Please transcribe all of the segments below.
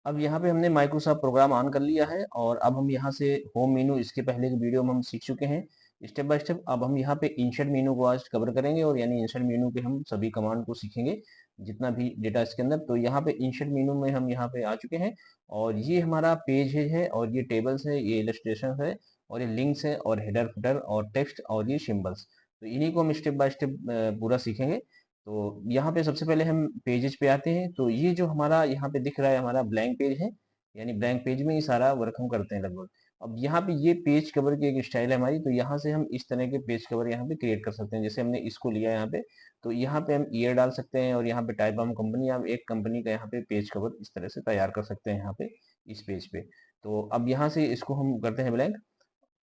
अब यहाँ पे हमने माइक्रोसॉफ्ट प्रोग्राम ऑन कर लिया है और अब हम यहाँ से होम मेनू, इसके पहले की वीडियो में हम सीख चुके हैं स्टेप बाय स्टेप। अब हम यहाँ पे इंसर्ट मेनू को आज कवर करेंगे और यानी इंसर्ट मेनू पे हम सभी कमांड को सीखेंगे, जितना भी डेटा इसके अंदर। तो यहाँ पे इंसर्ट मेनू में हम यहाँ पे आ चुके हैं और ये हमारा पेज है और ये टेबल्स है, ये इलस्ट्रेशन है और ये लिंक्स है और हेडर फुटर और टेक्स्ट और ये सिंबल्स। तो इन्हीं को हम स्टेप बाय स्टेप पूरा सीखेंगे। तो यहाँ पे सबसे पहले हम पेजेस पे आते हैं। तो ये जो हमारा यहाँ पे दिख रहा है हमारा ब्लैंक पेज है, यानी ब्लैंक पेज में ही सारा वर्क हम करते हैं लगभग। अब यहाँ पे ये पेज कवर की एक स्टाइल है हमारी, तो यहाँ से हम इस तरह के पेज कवर यहाँ पे क्रिएट कर सकते हैं। जैसे हमने इसको लिया यहाँ पे, तो यहाँ पे हम ईयर डाल सकते हैं और यहाँ पे टाइप हम कंपनी, आप एक कंपनी का यहाँ पे पेज कवर इस तरह से तैयार कर सकते हैं यहाँ पे इस पेज पे। तो अब यहाँ से इसको हम करते हैं ब्लैंक।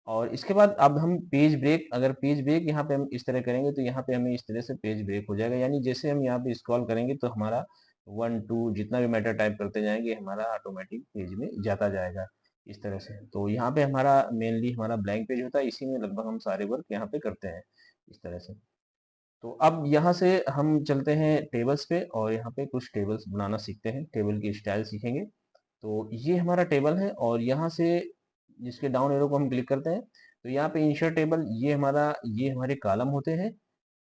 और इसके बाद अब हम पेज ब्रेक, अगर पेज ब्रेक यहाँ पे हम इस तरह करेंगे तो यहाँ पे हमें इस तरह से पेज ब्रेक हो जाएगा। यानी जैसे हम यहाँ पे स्क्रॉल करेंगे तो हमारा 1 2 जितना भी मैटर टाइप करते जाएंगे हमारा ऑटोमेटिक पेज में जाता जाएगा इस तरह से। तो यहाँ पे हमारा मेनली हमारा ब्लैंक पेज होता है, इसी में लगभग हम सारे वर्क यहाँ पे करते हैं इस तरह से। तो अब यहाँ से हम चलते हैं टेबल्स पे और यहाँ पे कुछ टेबल्स बनाना सीखते हैं, टेबल की स्टाइल सीखेंगे। तो ये हमारा टेबल है और यहाँ से जिसके डाउन एरो को हम क्लिक करते हैं तो यहाँ पे इंसर्ट टेबल, ये हमारे कॉलम होते हैं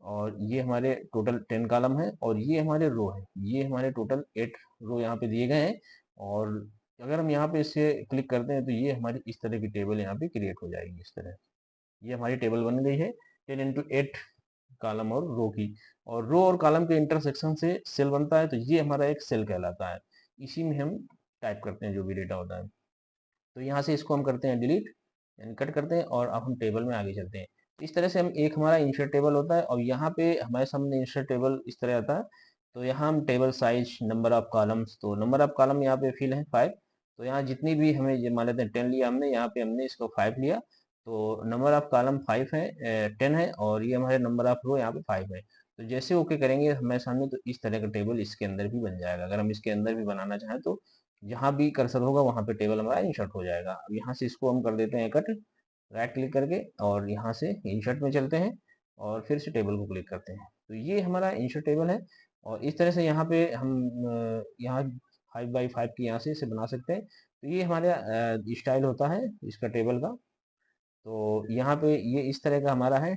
और ये हमारे टोटल 10 कॉलम है और ये हमारे रो है, ये हमारे टोटल 8 रो यहाँ पे दिए गए हैं। और अगर हम यहाँ पे इसे क्लिक करते हैं तो ये हमारी इस तरह की टेबल यहाँ पे क्रिएट हो जाएगी इस तरह। ये हमारी टेबल बन गई है 10 × 8 कॉलम और रो की। और रो और कॉलम के इंटरसेक्शन से सेल बनता है, तो ये हमारा एक सेल कहलाता है। इसी में हम टाइप करते हैं जो भी डेटा होता है। तो यहाँ से इसको हम करते हैं डिलीट, यानी कट करते हैं और अब हम टेबल में आगे चलते हैं। तो इस तरह से हम एक हमारा इंसर्ट टेबल होता है और यहाँ पे हमारे सामने इंसर्ट टेबल इस तरह आता है। तो यहाँ हम table size, number of columns, तो नंबर ऑफ कॉलम यहाँ पे फिल है 5। तो यहाँ जितनी भी हमें, ये मान लेते हैं 10 लिया हमने, यहाँ पे हमने इसको 5 लिया। तो नंबर ऑफ कॉलम 5 है, 10 है और ये हमारे नंबर ऑफ रो यहाँ पे 5 है। तो जैसे ओके करेंगे हमारे सामने तो इस तरह का टेबल इसके अंदर भी बन जाएगा। अगर हम इसके अंदर भी बनाना चाहें तो जहाँ भी कर्सर होगा वहाँ पे टेबल हमारा इंसर्ट हो जाएगा। अब यहाँ से इसको हम कर देते हैं कट, राइट क्लिक करके और यहाँ से इंसर्ट में चलते हैं और फिर से टेबल को क्लिक करते हैं। तो ये हमारा इंसर्ट टेबल है और इस तरह से यहाँ पे हम यहाँ 5 × 5 की यहाँ से इसे बना सकते हैं। तो ये हमारा स्टाइल होता है इसका टेबल का। तो यहाँ पे ये इस तरह का हमारा है,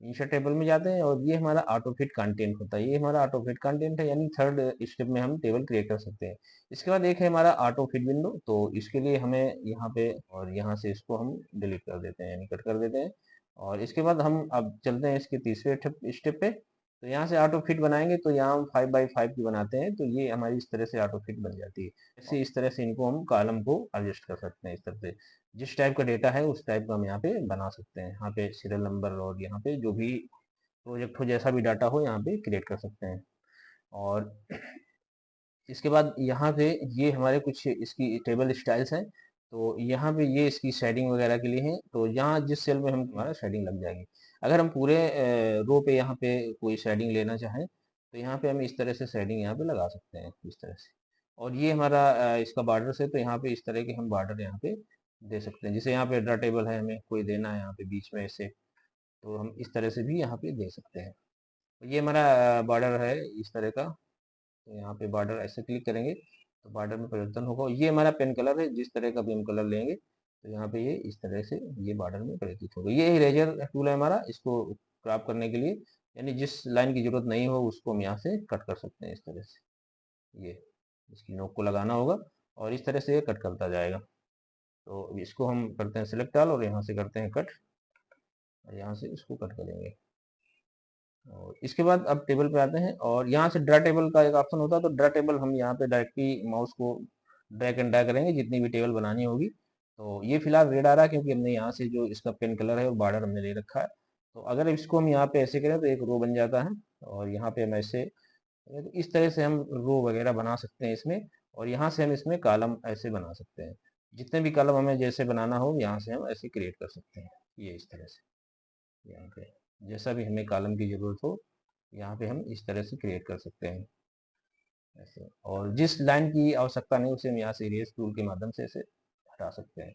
इंसर्ट टेबल में जाते हैं और ये हमारा ऑटो फिट कंटेंट होता है। ये हमारा ऑटो फिट कंटेंट है, यानी थर्ड स्टेप में हम टेबल क्रिएट कर सकते हैं। इसके बाद एक है हमारा ऑटो फिट विंडो, तो इसके लिए हमें यहाँ पे और यहाँ से इसको हम डिलीट कर देते हैं, यानी कट कर देते हैं। और इसके बाद हम अब चलते हैं इसके तीसरे स्टेप पे। तो यहाँ से ऑटो फिट बनाएंगे तो यहाँ हम 5 × 5 की बनाते हैं, तो ये हमारी इस तरह से ऑटो फिट बन जाती है। ऐसे इस तरह से इनको हम कॉलम को एडजस्ट कर सकते हैं इस तरह से। जिस टाइप का डेटा है उस टाइप का हम यहाँ पे बना सकते हैं। यहाँ पे सीरियल नंबर और यहाँ पे जो भी प्रोजेक्ट हो, जैसा भी डाटा हो यहाँ पे क्रिएट कर सकते हैं। और इसके बाद यहाँ पे ये हमारे कुछ इसकी टेबल स्टाइल्स हैं। तो यहाँ पे ये इसकी शेडिंग वगैरह के लिए हैं। तो यहाँ जिस सेल में हम हमारा शेडिंग लग जाएगी। अगर हम पूरे रो पे यहाँ पे कोई शेडिंग लेना चाहें तो यहाँ पे हम इस तरह से शेडिंग यहाँ पे लगा सकते हैं इस तरह से। और ये हमारा इसका बॉर्डर से, तो यहाँ पे इस तरह के हम बॉर्डर यहाँ पे दे सकते हैं। जैसे यहाँ पे ड्रा टेबल है, हमें कोई देना है यहाँ पे बीच में ऐसे, तो हम इस तरह से भी यहाँ पे दे सकते हैं। तो ये हमारा बॉर्डर है इस तरह का। तो यहाँ पे बॉर्डर ऐसे क्लिक करेंगे तो बॉर्डर में परिवर्तन होगा। ये हमारा पेन कलर है, जिस तरह का भी हम कलर लेंगे तो यहाँ पे ये इस तरह से ये बॉर्डर में परिवर्तित होगा। ये इरेजर टूल है हमारा, इसको क्रॉप करने के लिए, यानी जिस लाइन की जरूरत नहीं हो उसको हम यहाँ से कट कर सकते हैं इस तरह से। ये इसकी नोक को लगाना होगा और इस तरह से ये कट करता जाएगा। तो इसको हम करते हैं सिलेक्ट ऑल और यहाँ से करते हैं कट और यहाँ से इसको कट करेंगे। और इसके बाद अब टेबल पे आते हैं और यहाँ से ड्रा टेबल का एक ऑप्शन होता है। तो ड्रा टेबल हम यहाँ पे डायरेक्टली माउस को ड्रैग एंड ड्रैग करेंगे जितनी भी टेबल बनानी होगी। तो ये फिलहाल रेड आ रहा है क्योंकि हमने यहाँ से जो इसका पेन कलर है वो बॉर्डर हमने ले रखा है। तो अगर इसको हम यहाँ पे ऐसे करें तो एक रो बन जाता है और यहाँ पे हम ऐसे, तो इस तरह से हम रो वगैरह बना सकते हैं इसमें। और यहाँ से हम इसमें कॉलम ऐसे बना सकते हैं, जितने भी कॉलम हमें जैसे बनाना हो यहाँ से हम ऐसे क्रिएट कर सकते हैं। ये इस तरह से यहाँ पे जैसा भी हमें कॉलम की ज़रूरत हो यहाँ पे हम इस तरह से क्रिएट कर सकते हैं ऐसे। और जिस लाइन की आवश्यकता नहीं उसे हम यहाँ से इरेज टूल के माध्यम से इसे हटा सकते हैं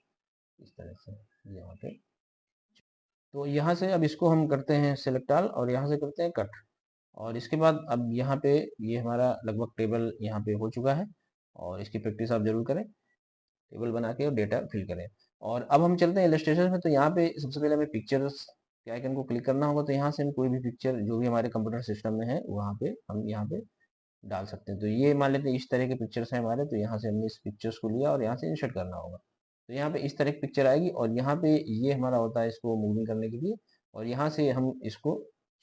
इस तरह से यहाँ पे। तो यहाँ से अब इसको हम करते हैं सेलेक्ट ऑल और यहाँ से करते हैं कट। और इसके बाद अब यहाँ पे ये हमारा लगभग टेबल यहाँ पे हो चुका है। और इसकी प्रैक्टिस आप जरूर करें, टेबल बना के और डेटा फिल करें। और अब हम चलते हैं इलस्ट्रेशन में। तो यहाँ पे सबसे पहले हमें पिक्चर्स के आइकन को क्लिक करना होगा। तो यहाँ से हम कोई भी पिक्चर जो भी हमारे कंप्यूटर सिस्टम में है वहाँ पे हम यहाँ पे डाल सकते हैं। तो ये मान लेते हैं इस तरह के पिक्चर्स हैं हमारे, तो यहाँ से हमने इस पिक्चर्स को लिया और यहाँ से इंसर्ट करना होगा। तो यहाँ पे इस तरह की पिक्चर आएगी और यहाँ पे ये हमारा होता है इसको मूविंग करने के लिए, और यहाँ से हम इसको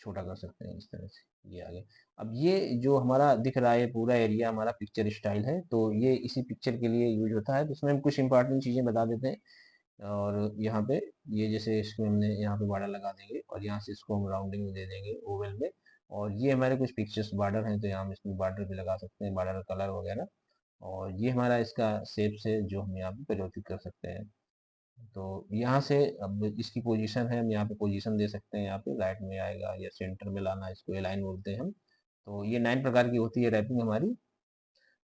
छोटा कर सकते हैं इस तरह से, ये आगे। अब ये जो हमारा दिख रहा है पूरा एरिया हमारा पिक्चर स्टाइल है, तो ये इसी पिक्चर के लिए यूज होता है। तो इसमें हम कुछ इंपॉर्टेंट चीजें बता देते हैं। और यहाँ पे ये जैसे इसको हमने यहाँ पे बॉर्डर लगा देंगे और यहाँ से इसको हम राउंडिंग में दे देंगे ओवल में। और ये हमारे कुछ पिक्चर्स बॉर्डर हैं, तो यहाँ हम इसमें बॉर्डर भी लगा सकते हैं, बॉर्डर कलर वगैरह। और ये हमारा इसका शेप से जो हम यहाँ पे परिवर्तित कर सकते हैं। तो यहाँ से अब इसकी पोजीशन है, हम यहाँ पे पोजीशन दे सकते हैं, यहाँ पे राइट में आएगा या सेंटर में लाना, इसको अलाइन बोलते हैं हम। तो ये 9 प्रकार की होती है रैपिंग हमारी।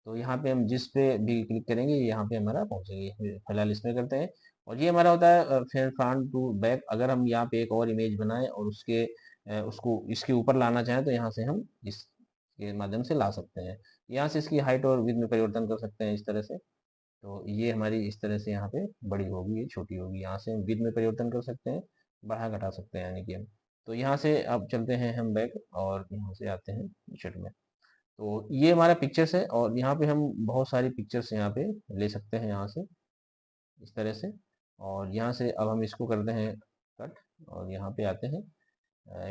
तो यहाँ पे हम जिस पे भी क्लिक करेंगे यहाँ पे हमारा पहुंचेंगे। फिलहाल इसमें करते हैं। और ये हमारा होता है फिर फ्रंट टू बैक। अगर हम यहाँ पे एक और इमेज बनाएं और उसको इसके ऊपर लाना चाहें तो यहाँ से हम इसके माध्यम से ला सकते हैं। यहाँ से इसकी हाइट और विड्थ में परिवर्तन कर सकते हैं इस तरह से। तो ये हमारी इस तरह से यहाँ पे बड़ी होगी, ये छोटी होगी। यहाँ से हम विड्थ में परिवर्तन कर सकते हैं, बढ़ा घटा सकते हैं यानी कि हम। तो यहाँ से अब चलते हैं हम बैक और यहाँ से आते हैं शर्ट में। तो ये हमारा पिक्चर्स है और यहाँ पे हम बहुत सारी पिक्चर्स यहाँ पे ले सकते हैं यहाँ से इस तरह से। और यहाँ से अब हम इसको करते हैं कट और यहाँ पे आते हैं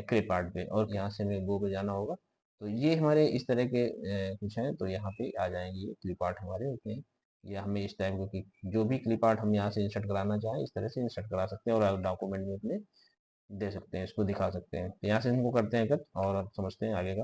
क्लिप आर्ट पे, और यहाँ से हमें गो पे जाना होगा। तो ये हमारे इस तरह के कुछ हैं, तो यहाँ पे आ जाएंगे ये क्लिप आर्ट हमारे होते हैं। या हमें इस टाइप का जो भी क्लिप आर्ट हम यहाँ से इंसर्ट कराना चाहें इस तरह से इंसर्ट करा सकते हैं और डॉक्यूमेंट में अपने दे सकते हैं, इसको दिखा सकते हैं। तो यहाँ से इनको करते हैं कट और अब समझते हैं आगे का।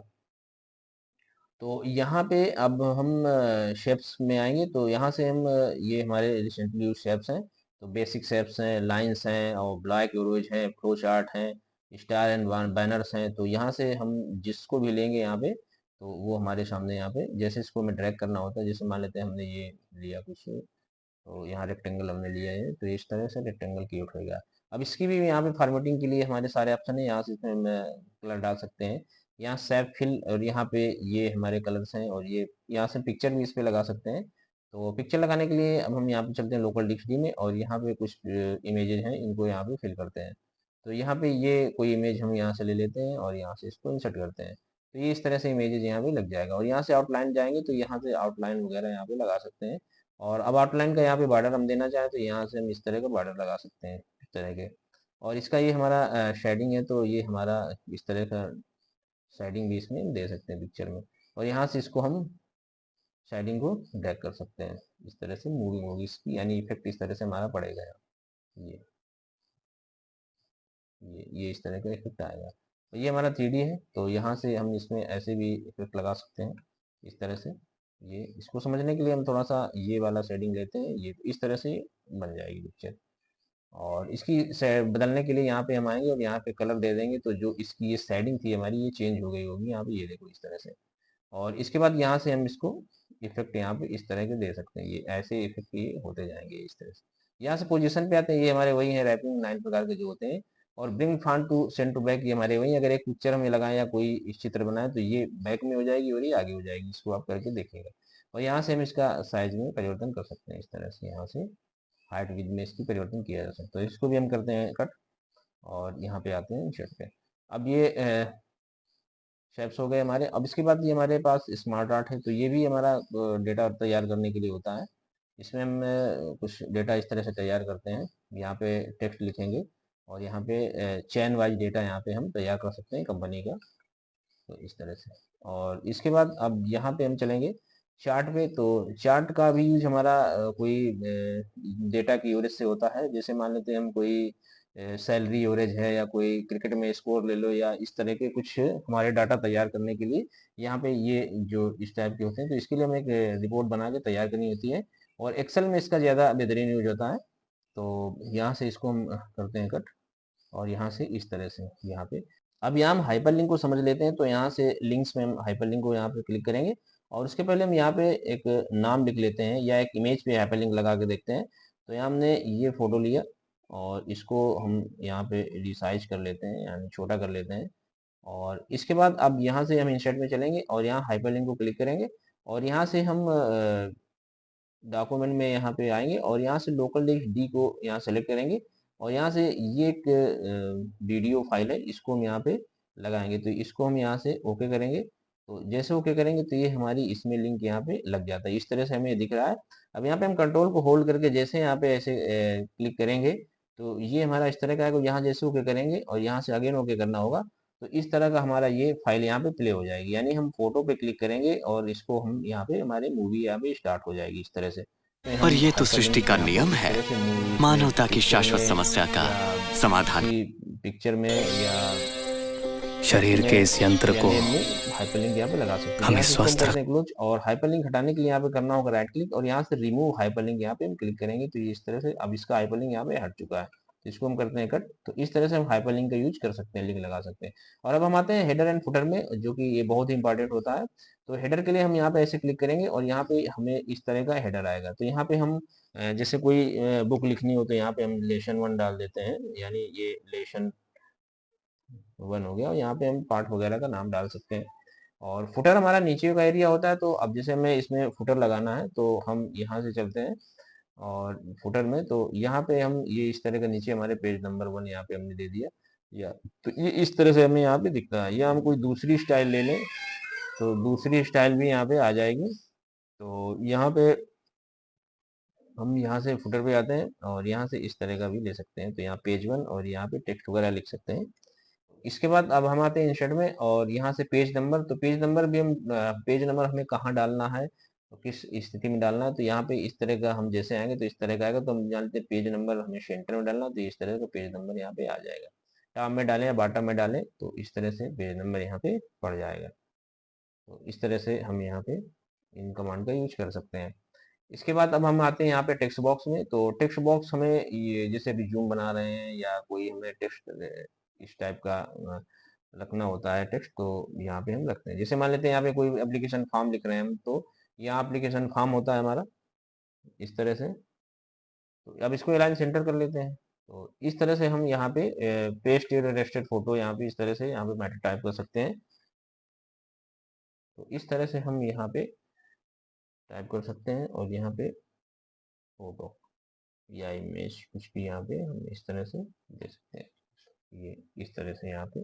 तो यहाँ पे अब हम शेप्स में आएंगे। तो यहाँ से हम ये हमारे रिसेंटली यूज शेप्स हैं। तो बेसिक शेप्स हैं, लाइंस हैं और ब्लॉक एरोज हैं, फ्लो चार्ट हैं, स्टार एंड बैनर्स हैं। तो यहाँ से हम जिसको भी लेंगे यहाँ पे तो वो हमारे सामने यहाँ पे जैसे इसको हमें ड्रैग करना होता है। जैसे मान लेते हैं हमने ये लिया कुछ, तो यहाँ रेक्टेंगल हमने लिया है तो इस तरह से रेक्टेंगल क्रिएट हो गया। अब इसकी भी यहाँ पे फॉर्मेटिंग के लिए हमारे सारे ऑप्शन है। यहाँ से इसमें हम कलर डाल सकते हैं, यहाँ सेव फिल, और यहाँ पे ये हमारे कलर्स हैं। और ये यहाँ से पिक्चर भी इस पे लगा सकते हैं। तो पिक्चर लगाने के लिए अब हम यहाँ पे चलते हैं लोकल डिक्शनरी में और यहाँ पे कुछ इमेजेस हैं, इनको यहाँ पे फिल करते हैं। तो यहाँ पे ये कोई इमेज हम यहाँ से ले लेते हैं और यहाँ से इसको इंसर्ट करते हैं। तो ये इस तरह से इमेजेस यहाँ पे लग जाएगा। और यहाँ से आउटलाइन जाएंगे तो यहाँ से आउटलाइन वगैरह यहाँ पे लगा सकते हैं। और अब आउटलाइन का यहाँ पे बॉर्डर हम देना चाहें तो यहाँ से हम इस तरह का बॉर्डर लगा सकते हैं इस तरह के। और इसका ये हमारा शेडिंग है, तो ये हमारा इस तरह का शेडिंग भी इसमें दे सकते हैं पिक्चर में। और यहाँ से इसको हम शेडिंग को ड्रैग कर सकते हैं, इस तरह से मूविंग होगी इसकी, यानी इफेक्ट इस तरह से हमारा पड़ेगा यहाँ। ये इस तरह का इफेक्ट आएगा। तो ये हमारा 3D है, तो यहाँ से हम इसमें ऐसे भी इफेक्ट लगा सकते हैं इस तरह से। ये इसको समझने के लिए हम थोड़ा सा ये वाला शेडिंग लेते हैं, ये इस तरह से बन जाएगी पिक्चर। और इसकी बदलने के लिए यहाँ पे हम आएंगे और यहाँ पे कलर दे देंगे, तो जो इसकी ये शेडिंग थी हमारी ये चेंज हो गई होगी यहाँ पे, ये देखो इस तरह से। और इसके बाद यहाँ से हम इसको इफेक्ट यहाँ पे इस तरह के दे सकते हैं, ये ऐसे इफेक्ट ये होते जाएंगे इस तरह से। यहाँ से पोजीशन पे आते हैं, ये हमारे वही है रैपिंग 9 प्रकार के जो होते हैं। और bring front to send to back, ये हमारे वही, अगर एक पिक्चर हमें लगाएं या कोई इस चित्र बनाए तो ये बैक में हो जाएगी और ये आगे हो जाएगी, इसको आप करके देखिएगा। और यहाँ से हम इसका साइज में परिवर्तन कर सकते हैं इस तरह से, यहाँ से हाइट विड्थ में इसकी परिवर्तन किया जा सकता है। तो इसको भी हम करते हैं कट और यहाँ पे आते हैं इंसर्ट पे। अब ये शेप्स हो गए हमारे। अब इसके बाद ये हमारे पास स्मार्ट आर्ट है, तो ये भी हमारा डेटा तैयार करने के लिए होता है। इसमें हम कुछ डेटा इस तरह से तैयार करते हैं, यहाँ पे टेक्स्ट लिखेंगे और यहाँ पे चैन वाइज डेटा यहाँ पे हम तैयार कर सकते हैं कंपनी का, तो इस तरह से। और इसके बाद अब यहाँ पे हम चलेंगे चार्ट पे। तो चार्ट का भी यूज हमारा कोई डेटा की एवरेज से होता है। जैसे मान लेते हैं हम कोई सैलरी एवरेज है या कोई क्रिकेट में स्कोर ले लो या इस तरह के कुछ हमारे डाटा तैयार करने के लिए यहाँ पे ये जो इस टाइप के होते हैं, तो इसके लिए हमें एक रिपोर्ट बना के तैयार करनी होती है। और एक्सेल में इसका ज़्यादा बेहतरीन यूज होता है। तो यहाँ से इसको हम करते हैं कट और यहाँ से इस तरह से यहाँ पे। अब यहाँ हम हाइपरलिंक को समझ लेते हैं। तो यहाँ से लिंक्स में हम हाइपरलिंक को यहाँ पे क्लिक करेंगे और उसके पहले हम यहाँ पे एक नाम लिख लेते हैं या एक इमेज पे हाइपरलिंक लगा के देखते हैं। तो यहाँ हमने ये फोटो लिया और इसको हम यहाँ पे रिसाइज कर लेते हैं, यानी छोटा कर लेते हैं। और इसके बाद अब यहाँ से हम इंसर्ट में चलेंगे और यहाँ हाइपरलिंक को क्लिक करेंगे और यहाँ से हम डॉक्यूमेंट में यहाँ पे आएंगे और यहाँ से लोकल डिस्क डी को यहाँ सेलेक्ट करेंगे और यहाँ से ये एक वीडियो फाइल है, इसको हम यहाँ पे लगाएंगे। तो इसको हम यहाँ से ओके करेंगे। तो जैसे ओके करेंगे तो ये हमारी इसमें लिंक यहाँ पे लग जाता है। इस तरह से हमें दिख रहा है। अब यहाँ पे हम कंट्रोल को होल्ड करके जैसे यहाँ पे ऐसे क्लिक करेंगे तो ये हमारा इस तरह का है। यहाँ जैसे ओके करेंगे और यहाँ से अगेन ओके करना होगा तो इस तरह का हमारा ये फाइल यहाँ पे प्ले हो जाएगी। यानी हम फोटो पे क्लिक करेंगे और इसको हम यहाँ पे हमारे मूवी यहाँ पे स्टार्ट हो जाएगी इस तरह से। तो पर हम ये तो सृष्टि हाइपरलिंक का यहाँ पे नियम इस है, तरह से मूवीज में, मानवता की पिक्चर शाश्वत में समस्या का या समाधान। किसी पिक्चर में या टेक्स्ट शरीर में, के इस यंत्र को यानी हमने हाइपरलिंक यहाँ पे लगा सकते हैं। हमें यहाँ से इसको हम स्वस्थ करते हैं क्लोज और हाइपरलिंक हटाने के लिए यहाँ पे करना होगा राइट क्लिक और यहाँ से रिमूव हाइपरलिंक यहाँ पे हम क्लिक करेंगे तो ये इस तरह से अब इसका हाइपरलिंक यहाँ पे हट चुका है। तो इसको हम करते हैं कट। तो इस तरह से हम हाइपरलिंक का यूज कर सकते हैं, लिंक लगा सकते हैं। और अब हम आते हैं हेडर एंड फुटर में, जो कि ये बहुत ही इंपॉर्टेंट होता है। तो हेडर के लिए हम यहाँ पे ऐसे क्लिक करेंगे और यहाँ पे हमें इस तरह का हेडर आएगा। तो यहाँ पे हम जैसे कोई बुक लिखनी हो तो यहाँ पे हम लेसन 1 डाल देते हैं, यानी ये लेसन 1 हो गया और यहाँ पे हम पार्ट वगैरह का नाम डाल सकते हैं। और फुटर हमारा नीचे का एरिया होता है। तो अब जैसे हमें इसमें फुटर लगाना है तो हम यहाँ से चलते हैं और फुटर में तो यहाँ पे हम ये इस तरह का नीचे हमारे पेज नंबर 1 यहाँ पे हमने दे दिया या तो ये इस तरह से हमें यहाँ पे दिखता है। या हम कोई दूसरी स्टाइल ले लें तो दूसरी स्टाइल भी यहाँ पे आ जाएगी। तो यहाँ पे हम यहाँ से फुटर पे आते हैं और यहाँ से इस तरह का भी ले सकते हैं। तो यहाँ पेज 1 और यहाँ पे टेक्स्ट वगैरह लिख सकते हैं। इसके बाद अब हम आते हैं इंसर्ट में और यहाँ से पेज नंबर। तो पेज नंबर भी हम पेज नंबर हमें कहाँ डालना है तो किस स्थिति में डालना है तो यहाँ पे इस तरह का हम जैसे आएंगे तो इस तरह का आएगा। तो हम जानते हैं पेज नंबर हमें सेंटर में डालना, तो इस तरह का पेज नंबर यहाँ पे आ जाएगा। टॉप में डालें या बॉटम में डालें तो इस तरह से पेज नंबर यहाँ पे पड़ जाएगा। तो इस तरह से हम यहाँ पे इन कमांड का यूज कर सकते हैं। इसके बाद अब हम आते हैं यहाँ पे टेक्स्ट बॉक्स में। तो टेक्स्ट बॉक्स हमें ये जैसे रिज्यूम बना रहे हैं या कोई हमें टेक्स्ट इस टाइप का रखना होता है टेक्स्ट, तो यहाँ पे हम रखते हैं। जैसे मान लेते हैं यहाँ पे कोई एप्लीकेशन फॉर्म लिख रहे हैं हम, तो यहाँ एप्लीकेशन फॉर्म होता है हमारा इस तरह से। तो अब इसको अलाइन सेंटर कर लेते हैं। तो इस तरह से हम यहाँ पे पेस्ट रेस्टेड फोटो यहाँ पे इस तरह से यहाँ पे मैटर टाइप कर सकते हैं। तो इस तरह से हम यहाँ पे टाइप कर सकते हैं और यहाँ पे फोटो या इमेज कुछ भी यहाँ पे हम इस तरह से दे सकते हैं। ये इस तरह से यहाँ पे,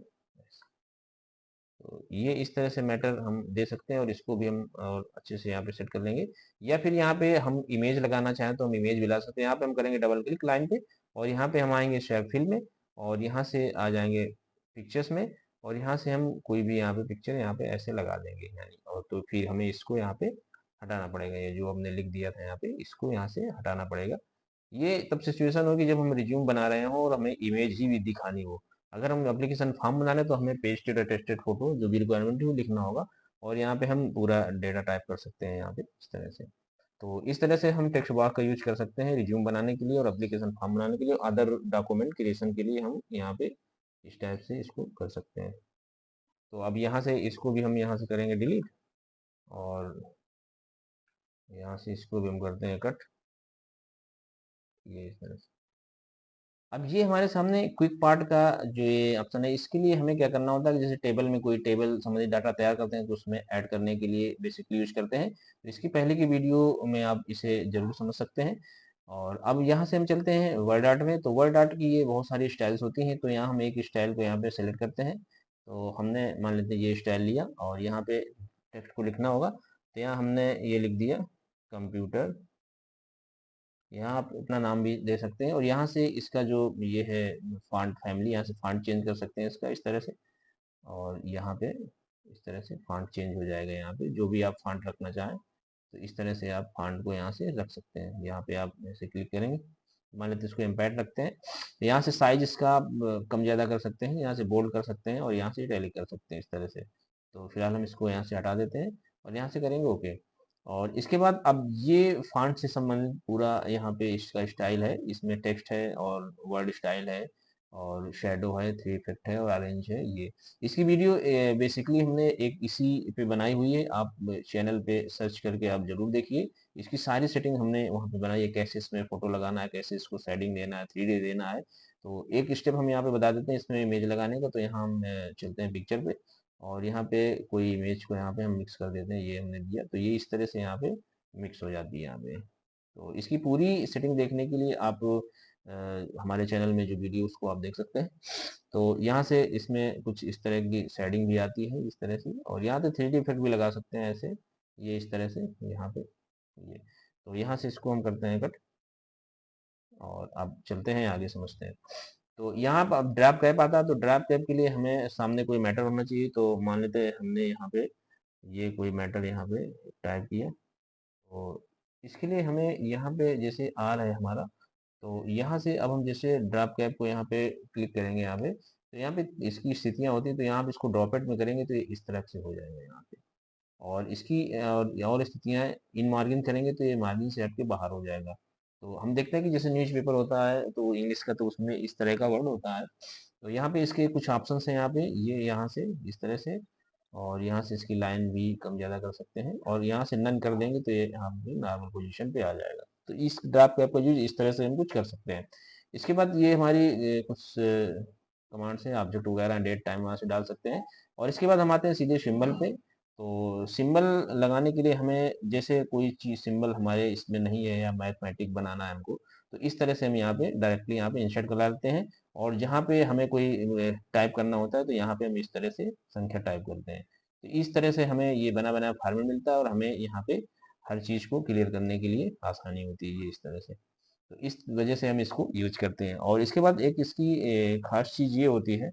तो ये इस तरह से मैटर हम दे सकते हैं और इसको भी हम और अच्छे से यहाँ पे सेट कर लेंगे। या फिर यहाँ पे हम इमेज लगाना चाहें तो हम इमेज भी ला सकते हैं। यहाँ पे हम करेंगे डबल क्लिक लाइन पे और यहाँ पे हम आएंगे शेयर फिल में और यहाँ से आ जाएंगे पिक्चर्स में और यहाँ से हम कोई भी यहाँ पे पिक्चर यहाँ पे ऐसे लगा देंगे यानी। और तो फिर हमें इसको यहाँ पे हटाना पड़ेगा, ये जो हमने लिख दिया था यहाँ पे इसको यहाँ से हटाना पड़ेगा। ये तब सिचुएशन होगी जब हम रिज्यूम बना रहे हो और हमें इमेज ही भी दिखानी हो। अगर हम एप्लीकेशन फॉर्म बना रहे हैं तो हमें पेस्टेड अटेस्टेड फोटो जो भी रिक्वायरमेंट है वो लिखना होगा और यहाँ पे हम पूरा डेटा टाइप कर सकते हैं यहाँ पे इस तरह से। तो इस तरह से हम टेक्स्ट बॉक्स का यूज कर सकते हैं रिज्यूम बनाने के लिए और एप्लीकेशन फॉर्म बनाने के लिए, अदर डॉक्यूमेंट क्रिएशन के लिए हम यहाँ पे इस टाइप से इसको कर सकते हैं। तो अब यहाँ से इसको भी हम यहाँ से करेंगे डिलीट और यहाँ से इसको भी हम करते हैं कट, ये इस तरह से। अब ये हमारे सामने क्विक पार्ट का जो ये ऑप्शन है, इसके लिए हमें क्या करना होता है कि जैसे टेबल में कोई टेबल संबंधी डाटा तैयार करते हैं तो उसमें ऐड करने के लिए बेसिकली यूज करते हैं। तो इसकी पहले की वीडियो में आप इसे जरूर समझ सकते हैं। और अब यहाँ से हम चलते हैं वर्ड आर्ट में। तो वर्ड आर्ट की ये बहुत सारी स्टाइल्स होती हैं। तो यहाँ हम एक स्टाइल को यहाँ पे सेलेक्ट करते हैं। तो हमने मान लेते हैं ये स्टाइल लिया और यहाँ पे टेक्स्ट को लिखना होगा। तो यहाँ हमने ये लिख दिया कंप्यूटर, यहाँ आप अपना नाम भी दे सकते हैं और यहाँ से इसका जो ये है फॉन्ट फैमिली, यहाँ से फॉन्ट चेंज कर सकते हैं इसका इस तरह से। और यहाँ पे इस तरह से फॉन्ट चेंज हो जाएगा, यहाँ पे जो भी आप फॉन्ट रखना चाहें तो इस तरह से आप फॉन्ट को यहाँ से रख सकते हैं। यहाँ पे आप ऐसे क्लिक करेंगे, मान लेते हैं इसको इम्पैक्ट रखते हैं तो यहाँ से साइज इसका आप कम ज़्यादा कर सकते हैं, यहाँ से बोल्ड कर सकते हैं और यहाँ से इटैलिक कर सकते हैं इस तरह से। तो फिलहाल हम इसको यहाँ से हटा देते हैं और यहाँ से करेंगे ओके। और इसके बाद अब ये फॉन्ट से संबंधित पूरा यहाँ पे इसका स्टाइल है, इसमें टेक्स्ट है और वर्ड स्टाइल है और शेडो है, थ्री इफेक्ट है और ऑरेंज है। ये इसकी वीडियो बेसिकली हमने एक इसी पे बनाई हुई है, आप चैनल पे सर्च करके आप जरूर देखिए। इसकी सारी सेटिंग हमने वहाँ पे बनाई है, कैसे इसमें फोटो लगाना है, कैसे इसको शेडिंग देना है, 3D देना है। तो एक स्टेप हम यहाँ पे बता देते हैं इसमें इमेज लगाने का। तो यहाँ हम चलते हैं पिक्चर पे और यहाँ पे कोई इमेज को यहाँ पे हम मिक्स कर देते हैं, ये हमने दिया तो ये इस तरह से यहाँ पे मिक्स हो जाती है यहाँ पे। तो इसकी पूरी सेटिंग देखने के लिए आप हमारे चैनल में जो वीडियो उसको आप देख सकते हैं। तो यहाँ से इसमें कुछ इस तरह की शेडिंग भी आती है इस तरह से, और यहाँ पे 3D इफेक्ट भी लगा सकते हैं ऐसे, ये इस तरह से यहाँ पे ये। तो यहाँ से इसको हम करते हैं कट, और अब चलते हैं आगे समझते हैं। तो यहाँ पर अब ड्रैप कैप आता है, तो ड्रैप कैप के लिए हमें सामने कोई मैटर होना चाहिए। तो मान लेते हैं हमने यहाँ पे ये कोई मैटर यहाँ पे टाइप किया, तो इसके लिए हमें यहाँ पे जैसे आ रहा है हमारा, तो यहाँ से अब हम जैसे ड्रॉप कैप को यहाँ पे क्लिक करेंगे यहाँ पे, तो यहाँ पे इसकी स्थितियाँ होती हैं, तो यहाँ पे इसको ड्रॉपेट में करेंगे तो ये इस तरह से हो जाएगा यहाँ पे। और इसकी और स्थितियाँ इन मार्जिन करेंगे तो ये मार्जिन से हट के बाहर हो जाएगा। तो हम देखते हैं कि जैसे न्यूज़पेपर होता है तो इंग्लिश का, तो उसमें इस तरह का वर्ड होता है। तो यहाँ पे इसके कुछ ऑप्शंस हैं यहाँ पे, ये यहाँ से इस तरह से, और यहाँ से इसकी लाइन भी कम ज़्यादा कर सकते हैं, और यहाँ से नन कर देंगे तो ये यहाँ पे नॉर्मल पोजीशन पे आ जाएगा। तो इस ड्राफ्ट कैप का यूज इस तरह से हम कुछ कर सकते हैं। इसके बाद ये हमारी कुछ कमांड्स हैं, ऑब्जेक्ट वगैरह डेट टाइम वहाँ से डाल सकते हैं। और इसके बाद हम आते हैं सीधे सिंबल पे। तो सिंबल लगाने के लिए हमें जैसे कोई चीज़ सिंबल हमारे इसमें नहीं है या मैथमेटिक बनाना है हमको, तो इस तरह से हम यहाँ पे डायरेक्टली यहाँ पे इंसर्ट करा लेते हैं। और जहाँ पे हमें कोई टाइप करना होता है तो यहाँ पे हम इस तरह से संख्या टाइप करते हैं। तो इस तरह से हमें ये बना बनाया फॉर्मेट मिलता है, और हमें यहाँ पे हर चीज़ को क्लियर करने के लिए आसानी होती है ये इस तरह से। तो इस वजह से हम इसको यूज करते हैं। और इसके बाद एक इसकी खास चीज़ ये होती है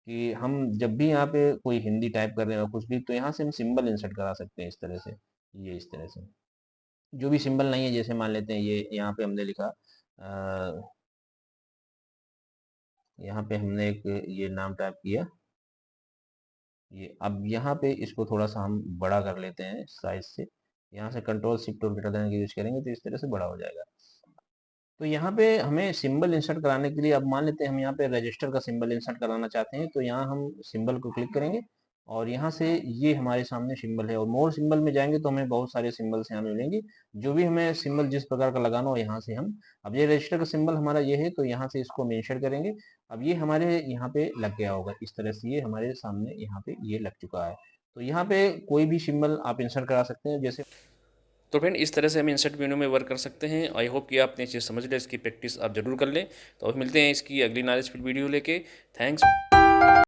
कि हम जब भी यहाँ पे कोई हिंदी टाइप कर रहे हैं और कुछ भी, तो यहाँ से हम सिंबल इंसर्ट करा सकते हैं इस तरह से, ये इस तरह से। जो भी सिंबल नहीं है, जैसे मान लेते हैं ये यहाँ पे हमने लिखा यहाँ पे हमने एक ये नाम टाइप किया, ये अब यहाँ पे इसको थोड़ा सा हम बड़ा कर लेते हैं साइज से। यहाँ से कंट्रोल शिफ्ट और ग्रेटर देन का यूज करेंगे तो इस तरह से बड़ा हो जाएगा। तो यहाँ पे हमें सिंबल इंसर्ट कराने के लिए, अब मान लेते हैं हम यहाँ पे रजिस्टर का सिंबल इंसर्ट कराना चाहते हैं, तो यहाँ हम सिंबल को क्लिक करेंगे, और यहाँ से ये हमारे सामने सिंबल है, और मोर सिंबल में जाएंगे तो हमें बहुत सारे सिंबल्स यहाँ मिलेंगे। जो भी हमें सिंबल जिस प्रकार का लगाना हो, यहाँ से हम, अब ये रजिस्टर का सिंबल हमारा ये है, तो यहाँ से इसको हम इंसर्ट करेंगे। अब ये हमारे यहाँ पे लग गया होगा इस तरह से, ये हमारे सामने यहाँ पे ये लग चुका है। तो यहाँ पे कोई भी सिंबल आप इंसर्ट करा सकते हैं, जैसे तो फ्रेंड इस तरह से हम इंसर्ट मेनू में वर्क कर सकते हैं। आई होप कि आपने चीज़ समझ लिया, इसकी प्रैक्टिस आप जरूर कर लें। तो अब मिलते हैं इसकी अगली नॉलेजफुल वीडियो लेके। थैंक्स।